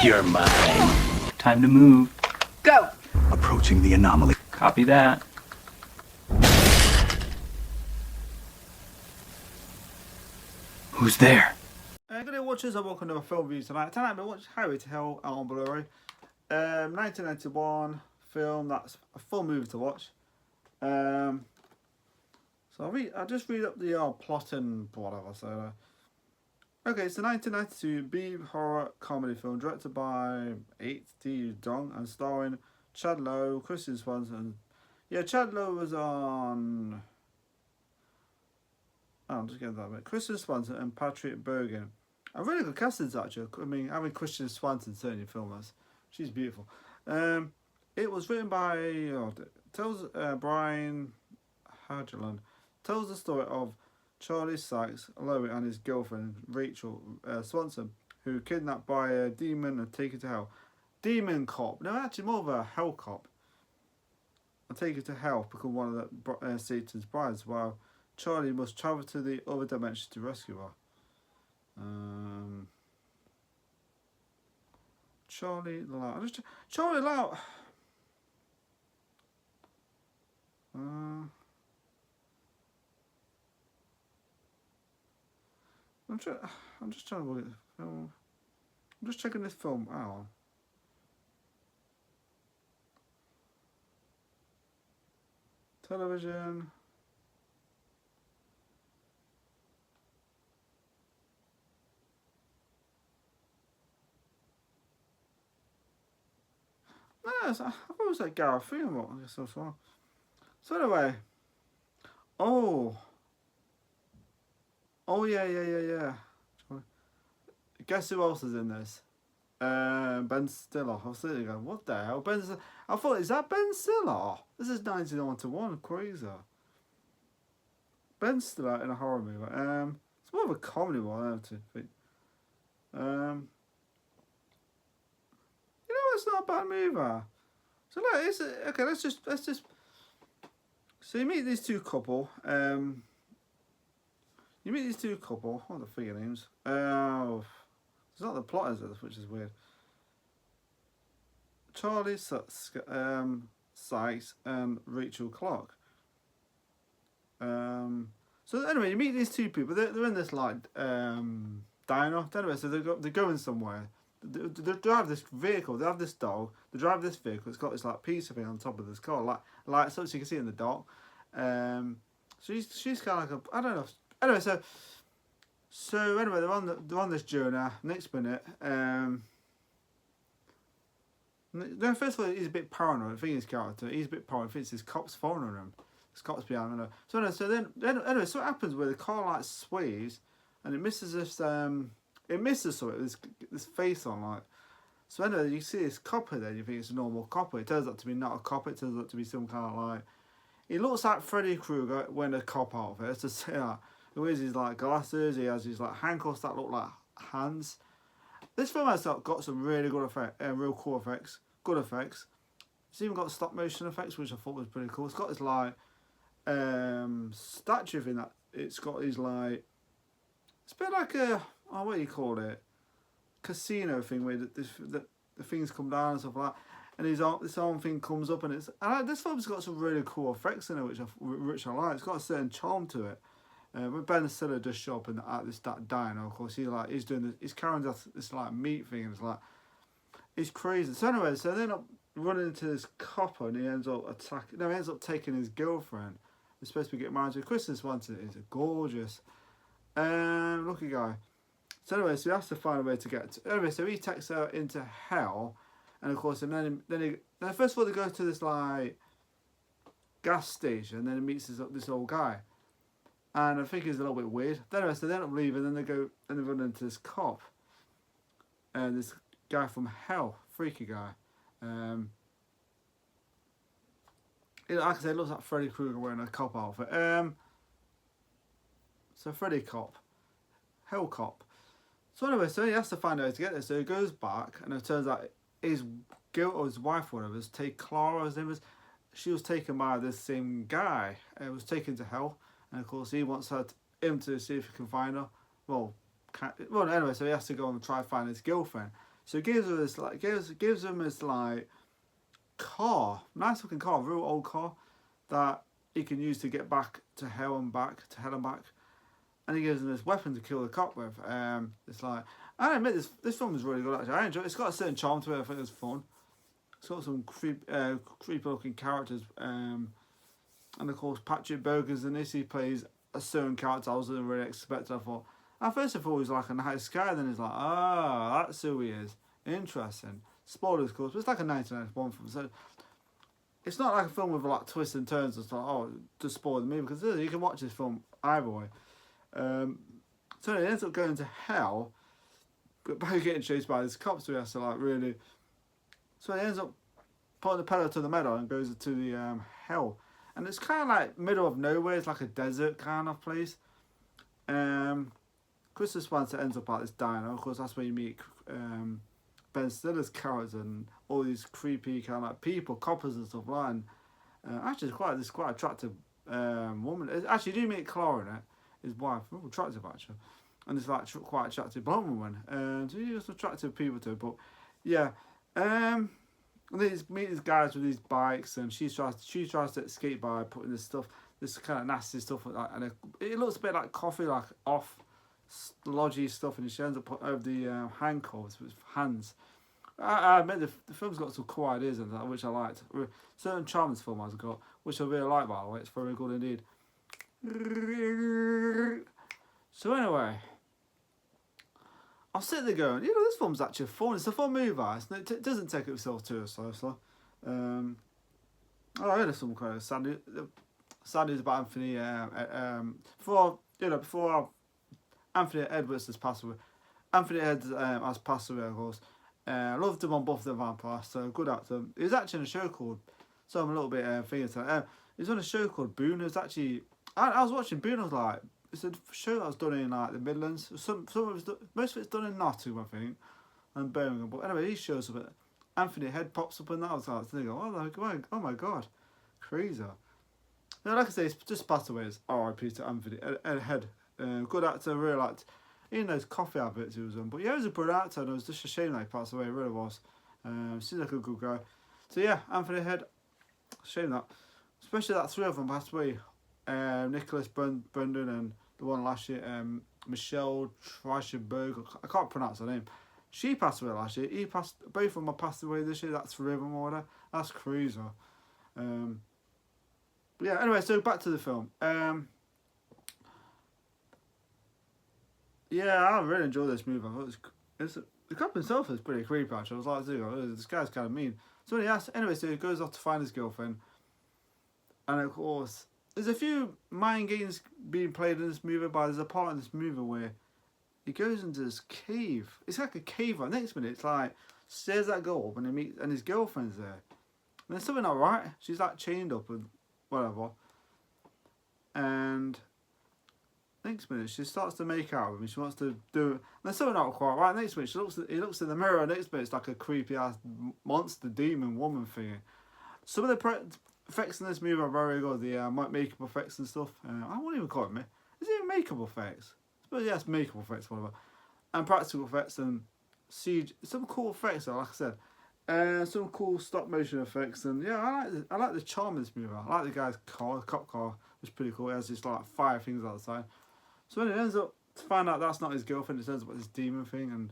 You're mine. Time to move. Go! Approaching the anomaly. Copy that. Who's there? Good day, watchers, and welcome to my film review tonight. Tonight I'm going to watch Highway to Hell out on Blu-ray. 1991 film, that's a full movie to watch. So I'll just read up the plot and whatever. So, okay, it's a 1992 B horror comedy film directed by H.T. Dong and starring Chad Lowe, Kristen Swanson. Yeah, Chad Lowe was on... Oh, I'm just getting that bit. Kristen Swanson and Patrick Bergin. A really good castings, actually. I mean, having Kristen Swanson certainly film us. She's beautiful. It was written by Brian Hageland. Tells the story of Charlie Sykes Lowe and his girlfriend Rachel Swanson, who are kidnapped by a demon and taken to hell. Demon cop. No, actually more of a hell cop. And taken to hell to become one of the Satan's brides, while Charlie must travel to the other dimension to rescue her. Charlie Lau. Charlie Lau. I'm just trying to look at the film. I'm just checking this film out. Television. Yes, I thought it was like Gareth Fremont. I guess that's wrong. So anyway, oh yeah. Guess who else is in this? Ben Stiller. I was sitting there going, what the hell? I thought, is that Ben Stiller? This is 1991. Crazy. Ben Stiller in a horror movie. It's more of a comedy one, I have to think. It's not a bad movie. So okay, let's just. So you meet these two couple. What are the figure names? It's not the plot, is it? Which is weird. Charlie Sykes and Rachel Clark. So anyway, you meet these two people. They're in this like diner. Anyway, so they're going somewhere. They drive this vehicle. They have this dog. They drive this vehicle. It's got this like pizza thing on top of this car, like so you can see in the dark. So she's kind of like I don't know. Anyway, so anyway, they're on this journey. Next minute, no, first of all, he's a bit paranoid. I think his character, he's a bit paranoid. I think it's his cops following him. His cops behind him. So anyway, anyway, so what happens where the car like sways and it misses this It misses something, this face on, like. So anyway, you see this copper there, you think it's a normal copper. It turns out to be not a copper, it turns out to be some kind of like... He looks like Freddy Krueger wearing a cop outfit, let's just say that. He wears his like glasses, he has his like handcuffs that look like hands. This film has got some really good effects, real cool effects, good effects. It's even got stop motion effects, which I thought was pretty cool. It's got this like statue thing that it's got these like... It's a bit like a... Oh, what do you call it? Casino thing where the things come down and stuff like that, and this arm thing comes up, and this film's got some really cool effects in it, which I like. It's got a certain charm to it. When Ben Stiller does show up at this diner, of course he's carrying this like meat thing, and it's crazy. So anyway, so they end up running into this copper, and he ends up taking his girlfriend. They're supposed to be getting married to. Kristen Swanson is a gorgeous, lucky guy. So anyway, so he has to find a way to get to... Anyway, so he takes her into hell. And of course, then first of all, they go to this, like, gas station. And then he meets this old guy. And I think he's a little bit weird. Anyway, so they end up leaving. And then they run into this cop. And this guy from hell. Freaky guy. Like I said, it looks like Freddy Krueger wearing a cop outfit. So Freddy cop. Hell cop. So anyway, so he has to find out how to get there. So he goes back, and it turns out his wife, whatever, Clara, she was taken by this same guy. It was taken to hell, and of course he wants him to see if he can find her. Well, anyway, so he has to go and try and find his girlfriend. So he gives her this like gives him this like car, nice looking car, real old car that he can use to get back to hell and back. And he gives him this weapon to kill the cop with. It's like, I admit this film is really good actually. I enjoy it. It's got a certain charm to it. I think it's fun. It's got some creepy looking characters. And of course Patrick Berger's in this. He plays a certain character I wasn't really expecting. I thought at first I thought he was like a nice guy. Then he's like, that's who he is. Interesting. Spoilers, of course, but it's like a 1991 film. So it's not like a film with like twists and turns and stuff. Oh, to spoil the movie, because you can watch this film either way. So he ends up going to hell, but by getting chased by these cops, so he has to like really. So he ends up putting the pedal to the metal and goes to the hell, and it's kind of like middle of nowhere. It's like a desert kind of place. Christopher Spencer ends up at this diner. Of course, that's where you meet Ben Stiller's character and all these creepy kind of like people, coppers and stuff like that. And actually, it's quite attractive woman. Actually, you do meet Clara in it, his wife, attractive actually, and it's like quite attractive blonde woman. So he's attractive people too. But yeah, and then you meet these guys with these bikes, and she tries to escape by putting this kind of nasty stuff like that, and it looks a bit like coffee, like off lodgy stuff, and she ends up putting over the handcuffs with hands. I admit the film's got some cool ideas in that, which I liked. Certain charm this film has got, which I really like, by the way. It's very good indeed. So anyway, I'll sit there going, this film's actually fun. It's a fun movie. It doesn't take itself too seriously. I heard some kind of sad news about Anthony. Before Anthony Edwards has passed away. Anthony Edwards has passed away, of course. Loved him on Buffy the Vampire, so good actor. He was actually in a show called, so I'm a little bit thinking to he was on a show called Boone. It was actually, I was watching Boone, I was like, it's a show that was done in like the Midlands. Some of it's most of it's done in Nottingham, I think, and Birmingham. But anyway, he shows up. Anthony Head pops up in that. I was like, oh my god, crazy. Now, like I say, he's just passed away. It's R.I.P. to Anthony Head. Good actor, really liked. Even those coffee adverts he was on. But yeah, he was a good actor, and it was just a shame that he passed away, it really was. Seems like a good guy. So yeah, Anthony Head, shame that. Especially that three of them passed away. Nicholas Brendan and the one last year, Michelle Trachtenberg, I can't pronounce her name. She passed away last year. Both of them have passed away this year. That's three of them order. That's crazy. Yeah, anyway, so back to the film. Yeah, I really enjoyed this movie. I thought the cop himself is pretty creepy actually. I was like, this guy's kind of mean. So he goes off to find his girlfriend. And of course, there's a few mind games being played in this movie, but there's a part in this movie where he goes into this cave. It's like a cave. Right? Next minute, it's like, stairs that go up and his girlfriend's there. And there's something not right. She's like chained up and whatever. And next minute, she starts to make out with him. She wants to do. And there's something not quite right. Next minute, he looks in the mirror. And next minute, it's like a creepy ass monster demon woman thing. Some of the effects in this movie are very good. The makeup effects and stuff. I won't even call it Is it makeup effects? But yes, makeup effects, whatever. And practical effects and CG. Some cool effects, like I said. Some cool stop motion effects. And yeah, I like the charm of this movie. I like the guy's car. The cop car was pretty cool. It has just like 5 things outside. So when it ends up to find out that's not his girlfriend, it ends up with this demon thing, and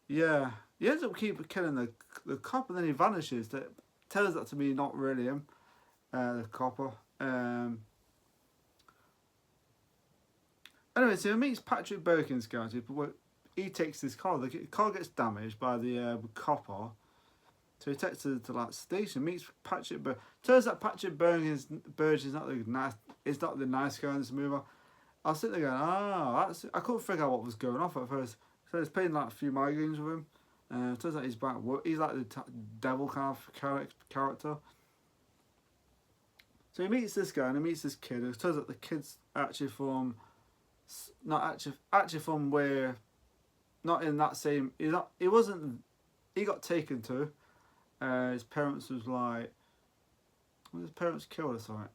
yeah, he ends up killing the cop, and then he vanishes. That tells that to me not really him, the copper. Anyway, so he meets Patrick Birkin's character, but he takes his car. The car gets damaged by the copper, so he takes it to that station. Meets Patrick Burge. Turns out Patrick Burge is not the nice. It's not the nice guy in this movie. I was sitting there going, I couldn't figure out what was going off at first. So I was playing like a few mind games with him. Turns out he's back. He's like the devil kind of character. So he meets this guy and he meets this kid. It turns out the kid's actually from, not actually from where, not in that same. He wasn't. He got taken to. His parents was like, his parents killed or something.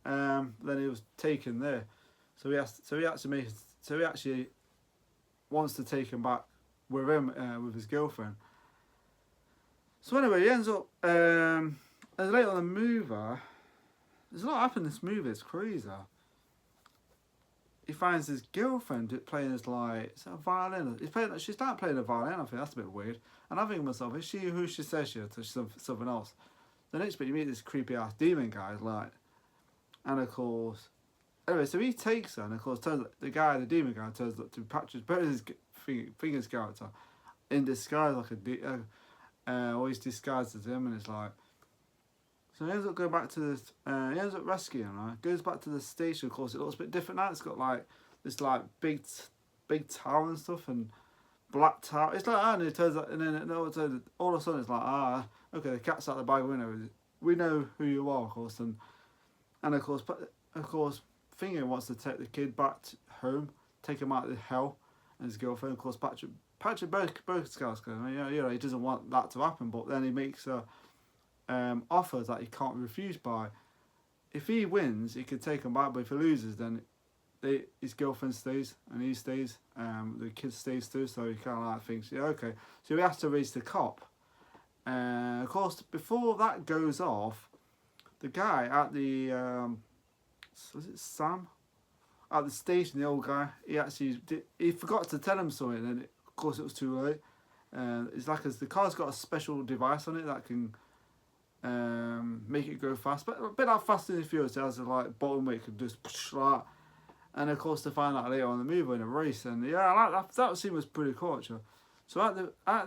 Then he was taken there. So he actually wants to take him back with him with his girlfriend. So anyway, he ends up as later on the movie. There's a lot happening in this movie. It's crazy. He finds his girlfriend playing as like, is that a violin? She started playing a violin. I think that's a bit weird. And I think to myself, is she who she says she is? Or something else? The next bit, you meet this creepy ass demon guy, like, and of course, anyway, so he takes her, and of course, the demon guy, turns up to Patrick Burton's fingers character in disguise, like always disguised as him, and it's like. So he ends up going back to this. He ends up rescuing her. Goes back to the station. Of course, it looks a bit different now. It's got like this like big tower and stuff and black tower. It's like and it turns out, and then all of a sudden it's like okay, the cat's out the bag window. We know who you are, of course, and of course, Finger wants to take the kid back home, take him out of the hell, and his girlfriend. Of course, Patrick Burkhart's going, you know, he doesn't want that to happen, but then he makes a. Offers that he can't refuse by. If he wins, he could take him back, but if he loses, then his girlfriend stays and he stays. The kid stays too, so he kind of like thinks, yeah, okay. So he has to raise the cop. Of course, before that goes off, the guy at the was it Sam at the station, the old guy, he forgot to tell him something, and of course it was too late. It's like the car's got a special device on it that can. Make it go fast, but a bit like Fast and the Furious. It has a like bottom where it can just push like, and of course to find out later on the movie in a race, and yeah, I like that scene was pretty cool actually. So at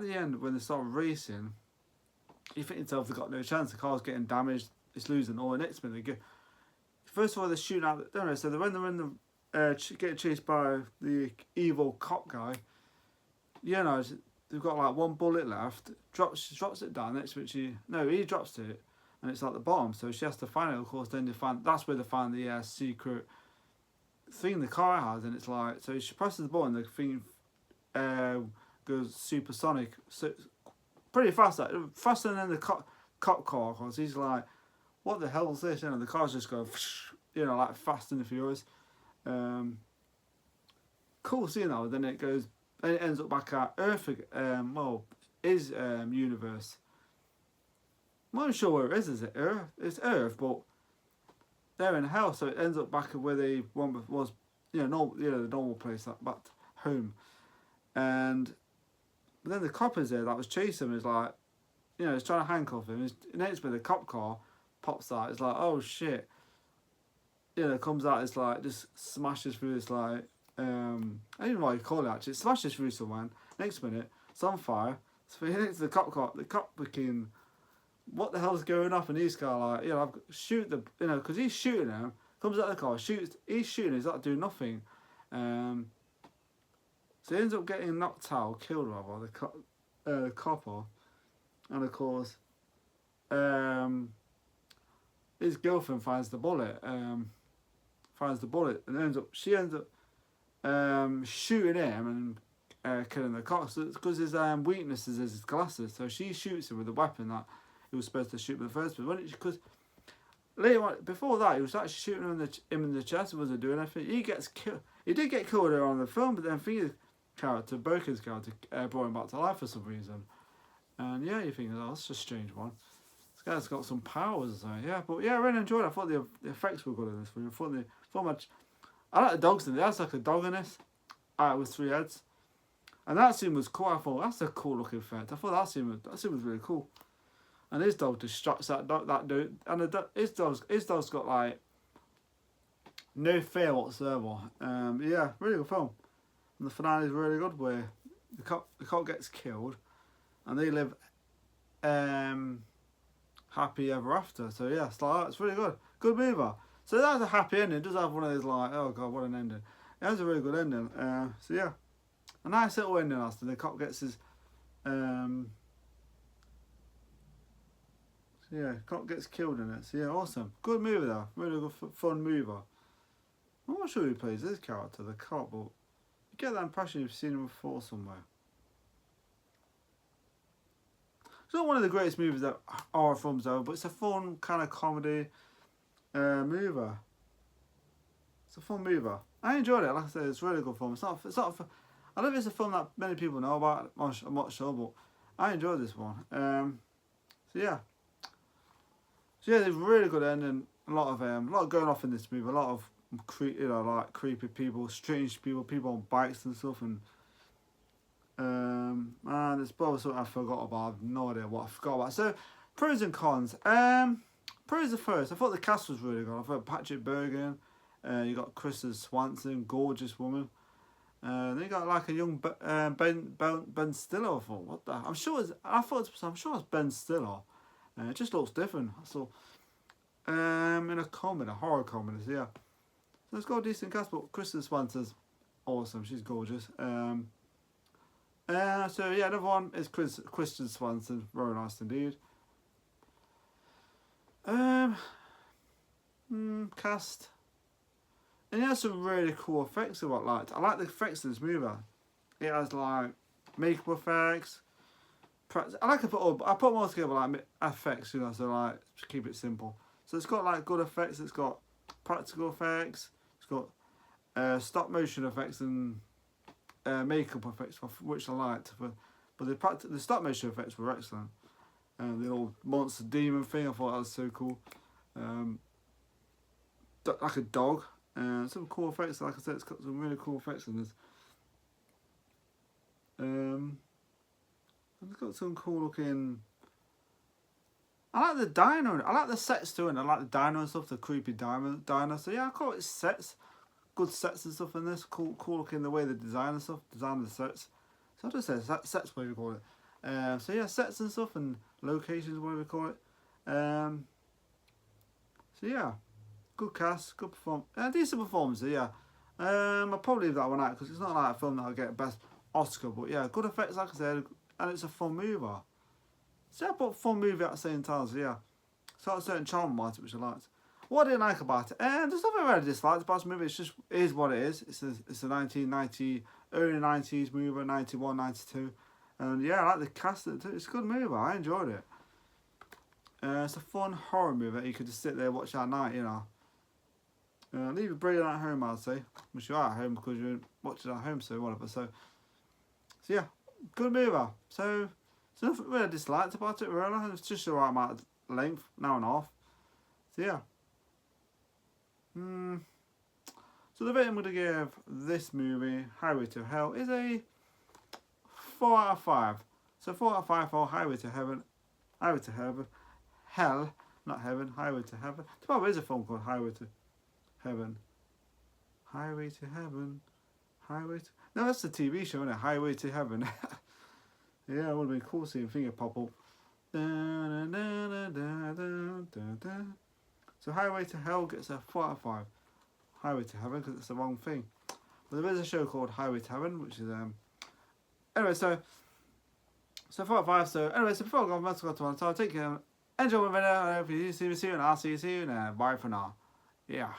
the end when they start racing, you think yourself they've got no chance. The car's getting damaged, it's losing all. The next minute they go. First of all, they're shooting out. Don't know. So when they're in the getting chased by the evil cop guy, you know. They've got like one bullet left. Drops it down. Next minute he drops it, and it's at the bottom. So she has to find it. Of course, then that's where they find the secret thing the car has, and it's like so she presses the button. The thing goes supersonic, so pretty fast. Like, faster than the cop car. Because he's like, what the hell is this? You know, the car's just going, you know, like Fast and the Furious. Cool scene though. Then it goes. And it ends up back at Earth, his universe. I'm not sure where it is it Earth? It's Earth, but they're in hell, so it ends up back at where they was, the normal place, back home. But then the cop is there that was chasing him, is like, he's trying to handcuff him. Next minute, the cop car pops out, it's like, oh shit. Comes out, it's like, just smashes through this, like, I don't know what you call it actually. It smashes through someone. Next minute, it's on fire. So he hits the cop car. The cop became, what the hell's going off? And he's kind of like, I've got shoot the, because he's shooting him. Comes out of the car, shoots. He's shooting. He's not doing nothing. So he ends up getting knocked out, killed rather, the copper. And of course, his girlfriend finds the bullet. And she ends up. Shooting him and killing the cop. So it's because his weakness is his glasses. So she shoots him with a weapon that he was supposed to shoot with the first place. Because later on, before that, he was actually shooting him in the chest. He wasn't doing anything. He gets killed. He did get killed earlier on in the film, but then Finger's character, Boker's character, brought him back to life for some reason. And yeah, you think, oh, that's a strange one. This guy's got some powers. Yeah, but yeah, I really enjoyed it. I thought the effects were good in this film. I like the dogs in it. There's like a dog in this. With 3 heads. And that scene was cool. I thought, that's a cool looking effect. I thought that scene was really cool. And his dog distracts that dude. And his dog's got like no fear whatsoever. Yeah, really good film. And the finale is really good where the cop gets killed and they live happy ever after. So yeah, it's really good. Good movie. So that's a happy ending. It does have one of those like, oh god, what an ending. It has a really good ending. So yeah, a nice little ending after the cop gets his. Cop gets killed in it. So yeah, awesome. Good movie though. Really good, fun movie. I'm not sure who plays this character, the cop, but you get that impression you've seen him before somewhere. It's not one of the greatest movies that horror films though, but it's a fun kind of comedy. Movie. It's a fun movie. I enjoyed it. Like I said, it's a really good film. It's not. I don't know if it's a film that many people know about. I'm not sure, but I enjoyed this one. So yeah. So yeah, they've really good ending. A lot of going off in this movie. A lot of like creepy people, strange people, people on bikes and stuff, and and it's probably something I forgot about. I have no idea what I forgot about. So pros and cons. Pros are first. I thought the cast was really good. I thought Patrick Bergen. You got Kristen Swanson, gorgeous woman. Then you got like a young Ben Stiller. I thought, what the? I'm sure it's Ben Stiller. It just looks different. So in a comedy, a horror comedy. So yeah. So it's got a decent cast, but Kristen Swanson's awesome. She's gorgeous. So yeah, another one is Kristen Swanson. Very nice indeed. Cast. And it has some really cool effects of what I liked. I like the effects in this movie. It has like makeup effects. I put them all together like effects, you know, so like to keep it simple. So it's got like good effects. It's got practical effects. It's got stop motion effects and makeup effects, which I liked. But the stop motion effects were excellent. The old monster demon thing, I thought that was so cool. Like a dog. Some cool effects. Like I said, it's got some really cool effects in this. And it's got some cool looking. I like the dino. I like the sets too, and I like the dino and stuff. The creepy dino. So yeah, I call it sets. Good sets and stuff in this. Cool looking the way they design and stuff. Design the sets. So I just say sets, whatever you call it. So yeah, sets and stuff and locations, whatever you call it. So yeah, good cast, good decent performance. Yeah. I'll probably leave that one out because it's not like a film that'll get best Oscar, but yeah, good effects, like I said, and it's a fun movie. So yeah, but fun movie at the same time. So yeah, it's got a certain charm about it which I liked. What I didn't like about it, and there's nothing really disliked about this movie. It's just it is what it is. It's a 1990 early 90s movie, 91, 92, and yeah, I like the cast. It's a good movie. I enjoyed it. It's a fun horror movie that you could just sit there and watch at night, you know. Leave it brilliant at home, I'd say. Which you are at home because you're watching at home, so whatever. So yeah, good movie. So nothing really disliked about it, really. It's just the right amount of length, an hour and a half. So yeah. So the rating I'm going to give this movie, Highway to Hell, is a 4 out of 5. So 4 out of 5 for Highway to Heaven. Highway to Heaven. Hell, not Heaven. Highway to Heaven. There probably is a film called Highway to Heaven. Highway to Heaven. No, that's the TV show, isn't it? Highway to Heaven. Yeah, it would have been cool seeing finger pop up. So Highway to Hell gets a 4 out of 5. Highway to Heaven, because it's the wrong thing. But there is a show called Highway to Heaven, which is anyway, so 4 out of 5. So anyway, so before I go on, let's go to one. So I'll take enjoy my video. I hope you see me soon. I'll see you soon. Bye for now. Yeah.